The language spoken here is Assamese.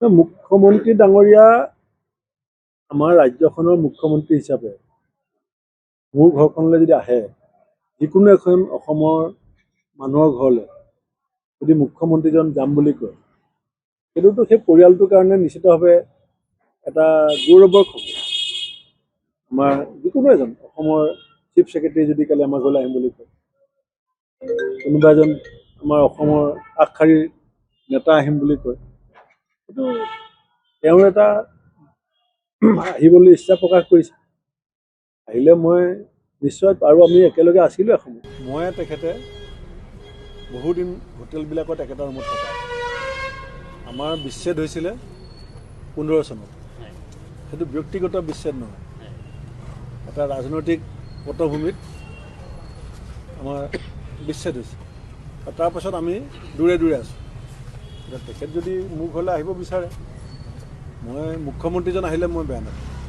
মুখ্যমন্ত্ৰী ডাঙৰীয়া আমাৰ ৰাজ্যখনৰ মুখ্যমন্ত্ৰী হিচাপে মোৰ ঘৰখনলৈ যদি আহে, যিকোনো এখন অসমৰ মানুহৰ ঘৰলৈ যদি মুখ্যমন্ত্ৰীজন যাম বুলি কয়, সেইটোতো সেই পৰিয়ালটোৰ কাৰণে নিশ্চিতভাৱে এটা গৌৰৱৰ খবৰ। আমাৰ যিকোনো এজন অসমৰ চিফ ছেক্ৰেটাৰী যদি কালি আমাৰ ঘৰলৈ আহিম বুলি কয়, কোনোবা এজন আমাৰ অসমৰ আগশাৰীৰ নেতা আহিম বুলি কয়, সেইটো তেওঁৰ এটা আহিবলৈ ইচ্ছা প্ৰকাশ কৰিছে। আহিলে মই নিশ্চয়, আৰু আমি একেলগে আছিলোঁ এসময়ত। মই তেখেতে বহুদিন হোটেলবিলাকত একেটা ৰুমত থকা। আমাৰ বিচ্ছেদ হৈছিলে 15 চনত। সেইটো ব্যক্তিগত বিচ্ছেদ নহয়, এটা ৰাজনৈতিক পটভূমিত আমাৰ বিচ্ছেদ হৈছে। আৰু তাৰপাছত আমি দূৰে দূৰে আছোঁ। তেখেত যদি মোৰ ঘৰলৈ আহিব বিচাৰে, মই মুখ্যমন্ত্ৰীজন আহিলে মই বেয়া নাপাওঁ।